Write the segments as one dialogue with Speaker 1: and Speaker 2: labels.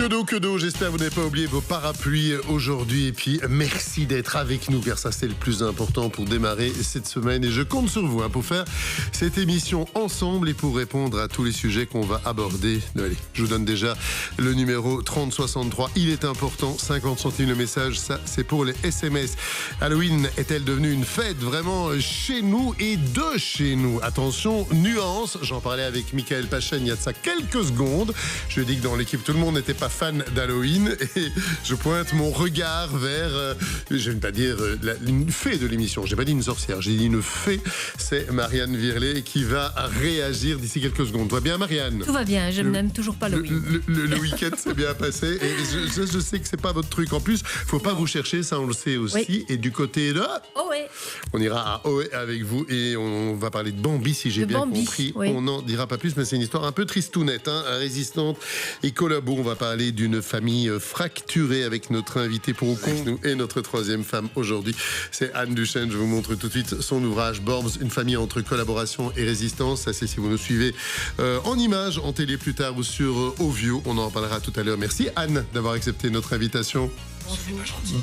Speaker 1: Que d'eau, j'espère que vous n'avez pas oublié vos parapluies aujourd'hui. Et puis, merci d'être avec nous, car ça, c'est le plus important pour démarrer cette semaine. Et je compte sur vous pour faire cette émission ensemble et pour répondre à tous les sujets qu'on va aborder. Allez, je vous donne déjà le numéro 3063. Il est important, 50 centimes le message, ça, c'est pour les SMS. Halloween est-elle devenue une fête vraiment chez nous et de chez nous? Attention, nuance, j'en parlais avec Michael Pachen il y a de ça quelques secondes. Je lui ai dit que dans l'équipe, tout le monde n'était pas fan d'Halloween et je pointe mon regard vers, je ne vais pas dire une fée de l'émission, je n'ai pas dit une sorcière, j'ai dit une fée, c'est Marianne Virlet qui va réagir d'ici quelques secondes. Tout va bien, Marianne?
Speaker 2: Tout va bien, je n'aime toujours pas Halloween.
Speaker 1: Le week-end s'est bien passé et je sais que c'est pas votre truc. En plus, faut pas vous chercher, ça on le sait aussi. Oui. Et du côté de...
Speaker 2: Ohé.
Speaker 1: On ira à Ohé avec vous et on va parler de Bambi si j'ai bien compris. Oui. On n'en dira pas plus, mais c'est une histoire un peu tristounette, résistante et collabo. On va parler d'une famille fracturée avec notre invité pour nous et notre troisième femme aujourd'hui. C'est Anne Duchesne. Je vous montre tout de suite son ouvrage Borms, une famille entre collaboration et résistance. Ça, c'est si vous nous suivez en images, en télé plus tard ou sur Ovio. On en parlera tout à l'heure. Merci Anne d'avoir accepté notre invitation.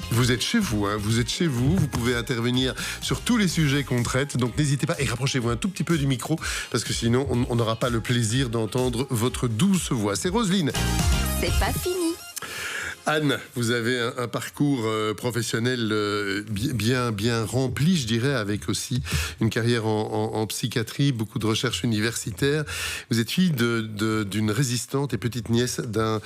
Speaker 1: Vous êtes chez vous, vous êtes chez vous, vous pouvez intervenir sur tous les sujets qu'on traite, donc n'hésitez pas et rapprochez-vous un tout petit peu du micro parce que sinon on n'aura pas le plaisir d'entendre votre douce voix. C'est Roselyne.
Speaker 3: C'est pas fini.
Speaker 1: Anne, vous avez un parcours professionnel bien rempli, je dirais, avec aussi une carrière en psychiatrie, beaucoup de recherches universitaires. Vous êtes fille d'une résistante et petite nièce d'un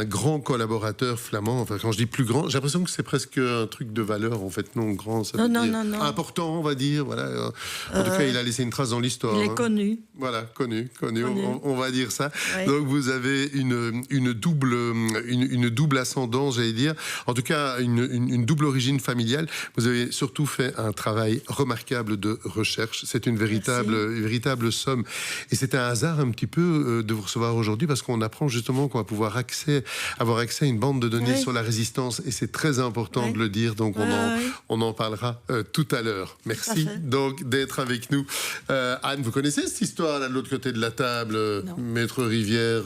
Speaker 1: grand collaborateur flamand. Enfin, quand je dis plus grand, j'ai l'impression que c'est presque un truc de valeur, en fait. Non, grand, ça veut dire important, on va dire. Voilà. En tout cas, il a laissé une trace dans l'histoire.
Speaker 2: Il est connu.
Speaker 1: Voilà, connu. On va dire ça. Oui. Donc, vous avez une double ascendance, j'allais dire. En tout cas, une double origine familiale. Vous avez surtout fait un travail remarquable de recherche. C'est une véritable somme. Et c'est un hasard un petit peu de vous recevoir aujourd'hui parce qu'on apprend justement qu'on va pouvoir avoir accès à une bande de données sur la résistance. Et c'est très important de le dire. Donc, on en parlera tout à l'heure. Merci donc d'être avec nous. Anne, vous connaissez cette histoire là de l'autre côté de la table? Maître Rivière,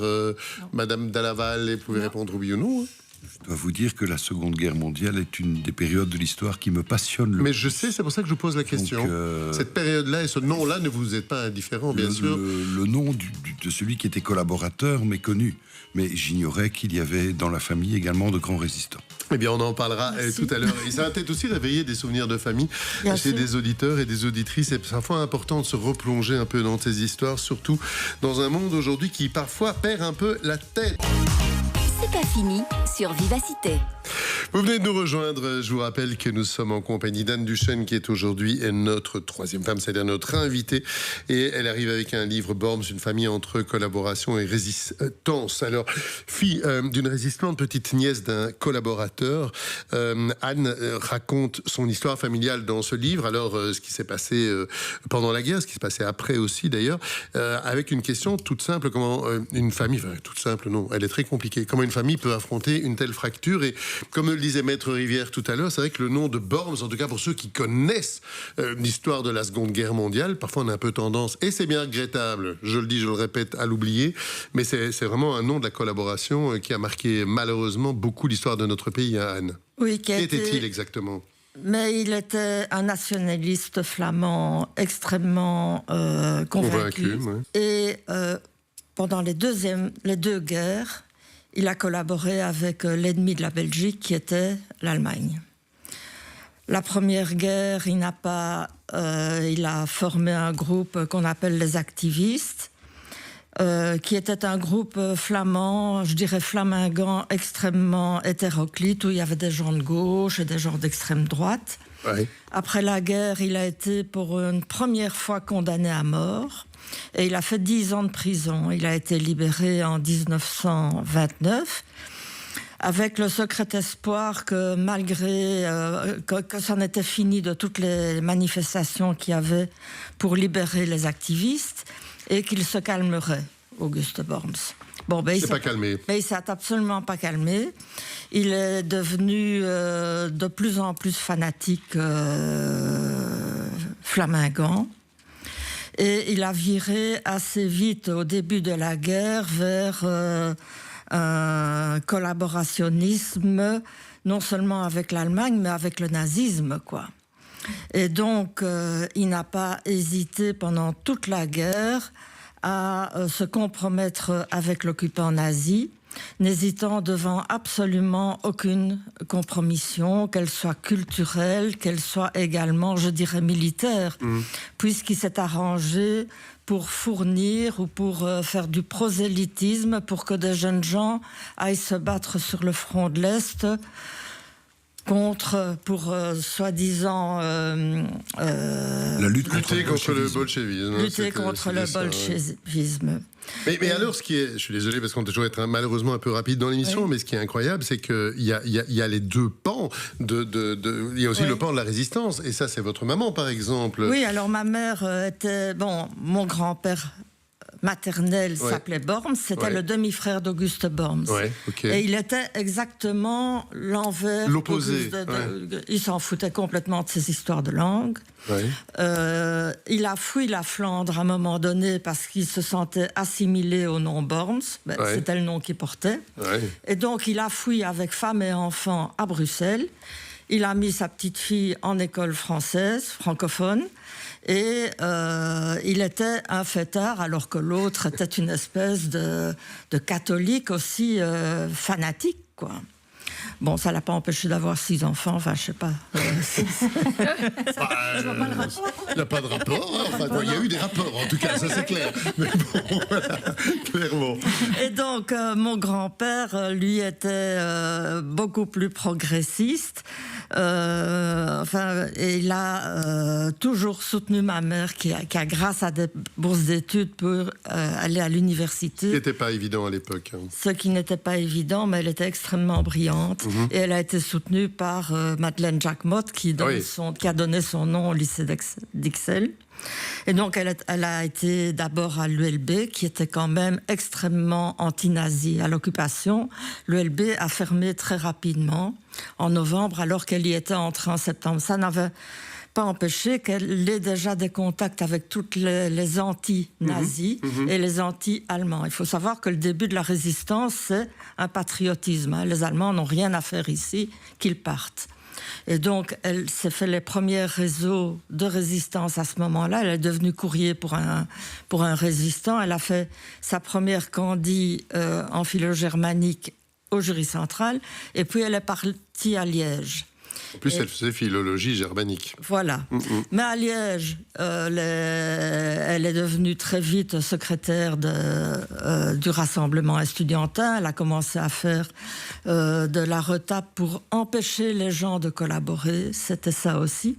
Speaker 1: Madame Dalaval, et vous pouvez répondre oui ou non.
Speaker 4: Je dois vous dire que la Seconde Guerre mondiale est une des périodes de l'histoire qui me passionne le plus.
Speaker 1: Mais je sais, c'est pour ça que je vous pose la question. Donc, cette période-là et ce nom-là ne vous êtes pas indifférent, bien sûr.
Speaker 4: Le nom de celui qui était collaborateur m'est connu. Mais j'ignorais qu'il y avait dans la famille également de grands résistants.
Speaker 1: Eh bien, on en parlera tout à l'heure. Et ça va peut-être aussi réveiller des souvenirs de famille chez des auditeurs et des auditrices. C'est parfois important de se replonger un peu dans ces histoires, surtout dans un monde aujourd'hui qui parfois perd un peu la tête.
Speaker 3: C'est pas fini sur Vivacité.
Speaker 1: Vous venez de nous rejoindre. Je vous rappelle que nous sommes en compagnie d'Anne Duchesne, qui est aujourd'hui notre troisième femme, c'est-à-dire notre invitée. Et elle arrive avec un livre, Borms, une famille entre collaboration et résistance. Alors, fille d'une résistante, petite nièce d'un collaborateur, Anne raconte son histoire familiale dans ce livre. Alors, ce qui s'est passé pendant la guerre, ce qui s'est passé après aussi d'ailleurs, avec une question toute simple, comment une famille, enfin toute simple non, elle est très compliquée, comment une famille peut affronter une telle fracture. Et comme le disait Maître Rivière tout à l'heure, c'est vrai que le nom de Borms, en tout cas pour ceux qui connaissent l'histoire de la Seconde Guerre mondiale, parfois on a un peu tendance, et c'est bien regrettable, je le dis, je le répète, à l'oublier, mais c'est vraiment un nom de la collaboration qui a marqué malheureusement beaucoup l'histoire de notre pays, Anne.
Speaker 5: Oui,
Speaker 1: qu'était-il exactement?
Speaker 5: Mais il était un nationaliste flamand extrêmement convaincu. Et pendant les deux guerres, il a collaboré avec l'ennemi de la Belgique, qui était l'Allemagne. La première guerre, il a formé un groupe qu'on appelle les activistes, qui était un groupe flamand, je dirais flamingant, extrêmement hétéroclite, où il y avait des gens de gauche et des gens d'extrême droite.
Speaker 1: Ouais.
Speaker 5: Après la guerre, il a été pour une première fois condamné à mort. Et il a fait 10 ans de prison. Il a été libéré en 1929 avec le secret espoir que malgré que ça n'était fini de toutes les manifestations qu'il y avait pour libérer les activistes et qu'il se calmerait, Auguste Borms.
Speaker 1: Bon, ben, il s'est pas calmé.
Speaker 5: Mais il s'est absolument pas calmé. Il est devenu de plus en plus fanatique flamingant. Et il a viré assez vite, au début de la guerre, vers un collaborationnisme, non seulement avec l'Allemagne, mais avec le nazisme, quoi. Et donc, il n'a pas hésité pendant toute la guerre à se compromettre avec l'occupant nazi, n'hésitant devant absolument aucune compromission, qu'elle soit culturelle, qu'elle soit également, je dirais, militaire, puisqu'il s'est arrangé pour fournir ou pour faire du prosélytisme pour que des jeunes gens aillent se battre sur le front de l'Est pour soi-disant
Speaker 4: la lutte contre
Speaker 1: le bolchevisme.
Speaker 5: Lutter contre le bolchevisme.
Speaker 1: Mais alors, ce qui est, je suis désolé parce qu'on doit toujours être malheureusement un peu rapide dans l'émission, mais ce qui est incroyable, c'est qu'il y a les deux pans il y a aussi le pan de la résistance, et ça, c'est votre maman, par exemple.
Speaker 5: Oui, alors ma mère était, mon grand-père maternel s'appelait Borms, c'était le demi-frère d'Auguste Borms. Et il était exactement l'envers.
Speaker 1: L'opposé.
Speaker 5: Il s'en foutait complètement de ses histoires de langue. Il a fui la Flandre à un moment donné parce qu'il se sentait assimilé au nom Borms. C'était le nom qu'il portait. Et donc il a fui avec femme et enfants à Bruxelles. Il a mis sa petite fille en école française, francophone. Et il était un fêtard, alors que l'autre était une espèce de catholique aussi fanatique, quoi. Bon, ça l'a pas empêché d'avoir 6 enfants, enfin, je sais pas.
Speaker 1: Il n'y a pas de rapport. Il y a eu des rapports, en tout cas, ça c'est clair. Mais bon, voilà, clairement.
Speaker 5: Et donc, mon grand-père, lui, était beaucoup plus progressiste. Et il a toujours soutenu ma mère, qui a grâce à des bourses d'études, pour aller à l'université.
Speaker 1: Ce qui n'était pas évident à l'époque.
Speaker 5: Ce qui n'était pas évident, mais elle était extrêmement brillante. Et elle a été soutenue par Madeleine Jacquemotte, qui a donné son nom au lycée d'Ixelles. Et donc, elle a été d'abord à l'ULB, qui était quand même extrêmement anti-nazi à l'occupation. L'ULB a fermé très rapidement, en novembre, alors qu'elle y était entrée en septembre. Ça n'avait pas empêché qu'elle ait déjà des contacts avec toutes les anti-nazis et les anti-allemands. Il faut savoir que le début de la résistance, c'est un patriotisme. Les Allemands n'ont rien à faire ici, qu'ils partent. Et donc, elle s'est fait les premiers réseaux de résistance à ce moment-là. Elle est devenue courrier pour un résistant. Elle a fait sa première candie en philo-germanique au jury central. Et puis, elle est partie à Liège.
Speaker 1: En plus, elle faisait philologie germanique.
Speaker 5: Voilà. Mais à Liège, elle est devenue très vite secrétaire du rassemblement estudiantin. Elle a commencé à faire de la retape pour empêcher les gens de collaborer. C'était ça aussi.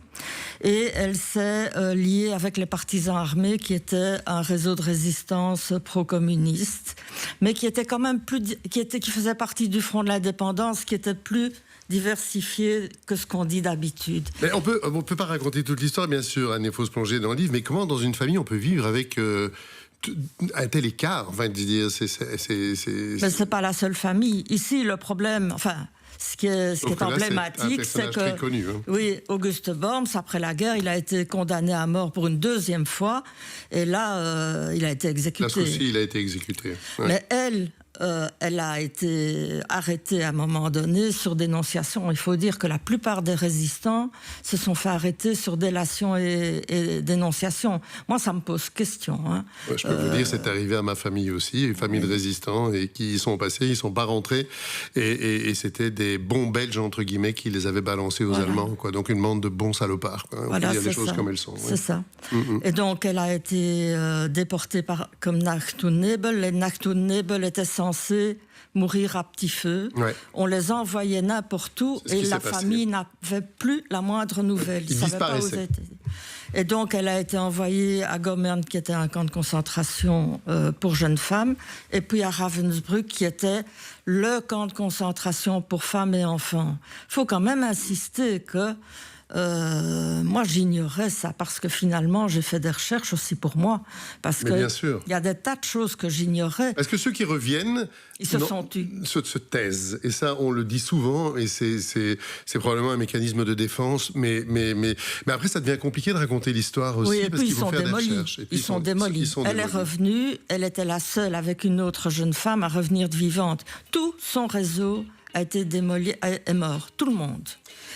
Speaker 5: Et elle s'est liée avec les partisans armés, qui étaient un réseau de résistance pro-communiste, mais qui était quand même qui faisait partie du Front de l'Indépendance, qui était plus diversifié que ce qu'on dit d'habitude.
Speaker 1: Mais on peut pas raconter toute l'histoire, bien sûr, Anne, il faut se plonger dans le livre, mais comment dans une famille on peut vivre avec un tel écart? Enfin,
Speaker 5: Mais c'est pas la seule famille. Ici, le problème, ce qui est emblématique, c'est que
Speaker 1: connu,
Speaker 5: oui, Auguste Borms, après la guerre, il a été condamné à mort pour une deuxième fois, et là, il a été exécuté.
Speaker 1: Là aussi, il a été exécuté.
Speaker 5: Mais elle a été arrêtée à un moment donné sur dénonciation. Il faut dire que la plupart des résistants se sont fait arrêter sur délation et dénonciation. Moi, ça me pose question.
Speaker 1: Je peux vous dire, c'est arrivé à ma famille aussi, une famille de résistants, et qui y sont passés, ils ne sont pas rentrés, et c'était des bons Belges, entre guillemets, qui les avaient balancés aux Allemands, quoi. Donc une bande de bons salopards. On peut dire les choses comme elles sont.
Speaker 5: C'est ça. Et donc, elle a été déportée comme Nacht und Nebel. Les Nacht und Nebel étaient censés mourir à petit feu. On les envoyait n'importe où, et la famille n'avait plus la moindre nouvelle.
Speaker 1: Ils disparaissaient.
Speaker 5: Et donc, elle a été envoyée à Gommern, qui était un camp de concentration pour jeunes femmes, et puis à Ravensbrück, qui était le camp de concentration pour femmes et enfants. Il faut quand même insister que Moi, j'ignorais ça parce que finalement, j'ai fait des recherches aussi pour moi. Parce qu'il y a des tas de choses que j'ignorais.
Speaker 1: Est-ce que ceux qui reviennent se taisent? Et ça, on le dit souvent, et c'est probablement un mécanisme de défense. Mais après, ça devient compliqué de raconter l'histoire aussi.
Speaker 5: Oui, et
Speaker 1: parce
Speaker 5: puis
Speaker 1: qu'ils vont faire des recherches.
Speaker 5: Ils sont démolis. Elle est revenue, elle était la seule avec une autre jeune femme à revenir de vivante. Tout son réseau a été démoli, est mort, tout le monde.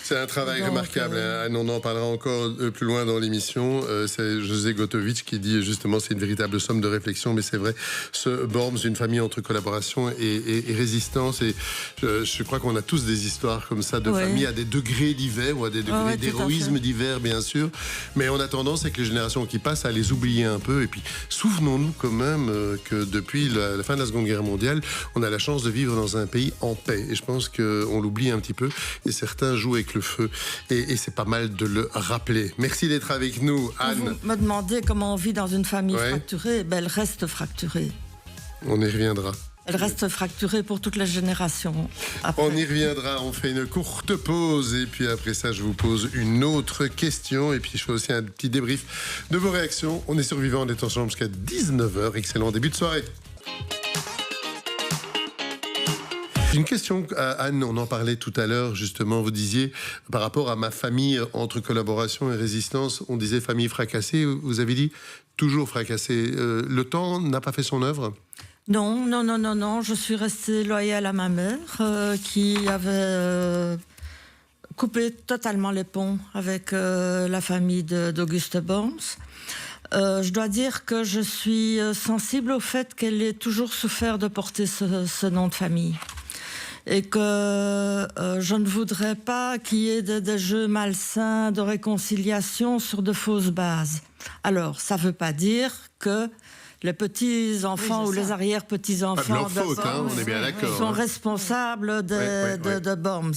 Speaker 1: C'est un travail remarquable. On en parlera encore plus loin dans l'émission. C'est José Gotovitch qui dit justement c'est une véritable somme de réflexion, mais c'est vrai. Ce Borms, une famille entre collaboration et résistance. Et je crois qu'on a tous des histoires comme ça de familles à des degrés divers ou à des degrés d'héroïsme divers, bien sûr. Mais on a tendance avec les générations qui passent à les oublier un peu. Et puis souvenons-nous quand même que depuis la fin de la Seconde Guerre mondiale, on a la chance de vivre dans un pays en paix. Et je pense qu'on l'oublie un petit peu. Et certains jouent avec le feu. Et c'est pas mal de le rappeler. Merci d'être avec nous, Anne.
Speaker 5: Vous me demandez comment on vit dans une famille fracturée. Elle reste fracturée.
Speaker 1: On y reviendra.
Speaker 5: Elle reste fracturée pour toutes les générations. Après.
Speaker 1: On y reviendra, on fait une courte pause et puis après ça, je vous pose une autre question et puis je fais aussi un petit débrief de vos réactions. On est sur Vivant, on est ensemble jusqu'à 19h. Excellent début de soirée. Une question, Anne, on en parlait tout à l'heure, justement, vous disiez, par rapport à ma famille, entre collaboration et résistance, on disait famille fracassée, vous avez dit toujours fracassée. Le temps n'a pas fait son œuvre ?
Speaker 5: Non, je suis restée loyale à ma mère, qui avait coupé totalement les ponts avec la famille d'Auguste Borms. Je dois dire que je suis sensible au fait qu'elle ait toujours souffert de porter ce nom de famille. Et que je ne voudrais pas qu'il y ait des jeux malsains de réconciliation sur de fausses bases. Alors, ça ne veut pas dire que les petits-enfants ou les arrière-petits-enfants
Speaker 1: on est bien d'accord,
Speaker 5: sont responsables de Borms.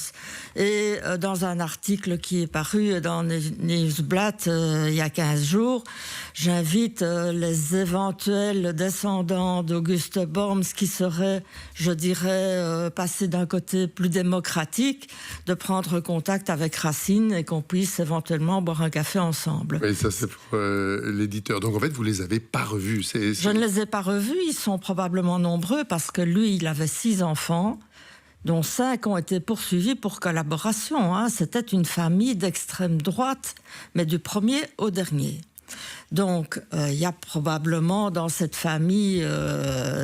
Speaker 5: Et dans un article qui est paru dans Nieuwsblad il y a 15 jours, j'invite les éventuels descendants d'Auguste Borms qui seraient, je dirais, passés d'un côté plus démocratique, de prendre contact avec Racine et qu'on puisse éventuellement boire un café ensemble.
Speaker 1: Oui, ça c'est pour l'éditeur. Donc en fait, vous ne les avez pas revus.
Speaker 5: Je ne les ai pas revus, ils sont probablement nombreux parce que lui, il avait 6 enfants, dont 5 ont été poursuivis pour collaboration. C'était une famille d'extrême droite, mais du premier au dernier. Donc, il y a probablement dans cette famille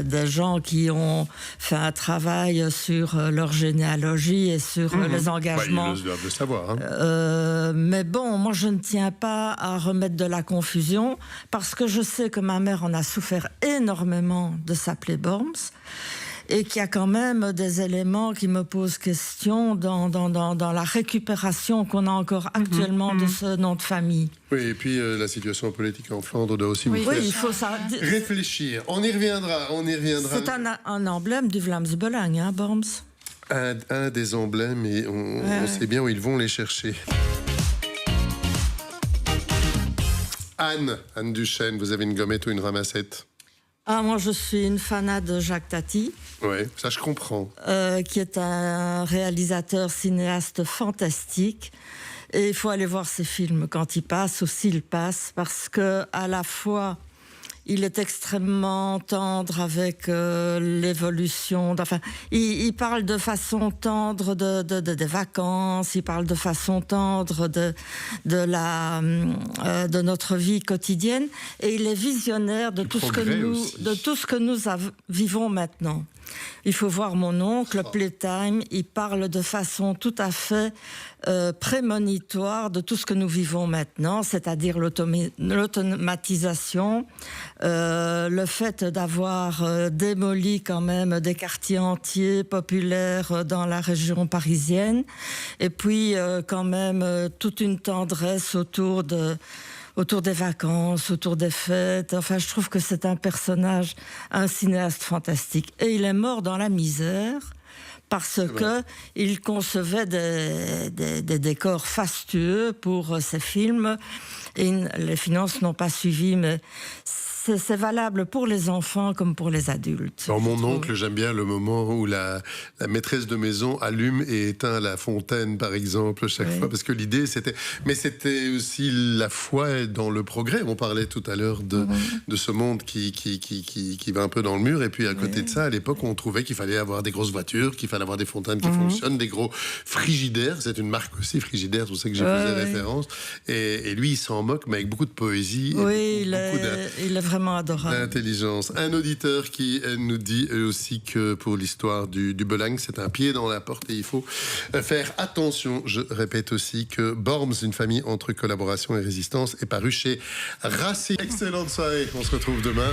Speaker 5: des gens qui ont fait un travail sur leur généalogie et sur les engagements.
Speaker 1: Ils doivent le savoir.
Speaker 5: Mais bon, moi, je ne tiens pas à remettre de la confusion parce que je sais que ma mère en a souffert énormément de s'appeler Borms. Et qu'il y a quand même des éléments qui me posent question dans la récupération qu'on a encore actuellement de ce nom de famille.
Speaker 1: Oui, et puis la situation politique en Flandre doit aussi vous faire
Speaker 5: il faut ça
Speaker 1: réfléchir. On y reviendra.
Speaker 5: C'est un emblème du Vlaams Belang, Borms.
Speaker 1: Un des emblèmes, et on sait bien où ils vont les chercher. Anne Duchesne, vous avez une gommette ou une ramassette ?
Speaker 5: Moi, je suis une fanat de Jacques Tati.
Speaker 1: Oui, ça je comprends.
Speaker 5: Qui est un réalisateur cinéaste fantastique. Et il faut aller voir ses films quand il passe ou s'il passe, parce que à la fois il est extrêmement tendre avec l'évolution. Enfin, il parle de façon tendre des vacances. Il parle de façon tendre de notre vie quotidienne. Et il est visionnaire de tout ce que nous vivons maintenant. Il faut voir mon oncle, Playtime, il parle de façon tout à fait prémonitoire de tout ce que nous vivons maintenant, c'est-à-dire l'automatisation, le fait d'avoir démoli quand même des quartiers entiers populaires dans la région parisienne, et puis quand même toute une tendresse autour des vacances, autour des fêtes. Enfin, je trouve que c'est un personnage, un cinéaste fantastique. Et il est mort dans la misère parce qu'il concevait des décors fastueux pour ses films. Et les finances n'ont pas suivi, mais c'est valable pour les enfants comme pour les adultes.
Speaker 1: Dans mon oncle, j'aime bien le moment où la maîtresse de maison allume et éteint la fontaine, par exemple, chaque fois, parce que l'idée, c'était... Mais c'était aussi la foi dans le progrès. On parlait tout à l'heure de ce monde qui va un peu dans le mur, et puis à côté de ça, à l'époque, on trouvait qu'il fallait avoir des grosses voitures, qu'il fallait avoir des fontaines qui fonctionnent, des gros frigidaires. C'est une marque aussi, frigidaire, c'est pour ça que j'ai fait référence. Et lui, il s'en moque, mais avec beaucoup de poésie.
Speaker 5: Oui, il est vraiment adorable.
Speaker 1: D'intelligence. Un auditeur qui nous dit aussi que pour l'histoire du Belang, c'est un pied dans la porte et il faut faire attention. Je répète aussi que Borms, une famille entre collaboration et résistance, est paru chez Racine. Excellente soirée. On se retrouve demain.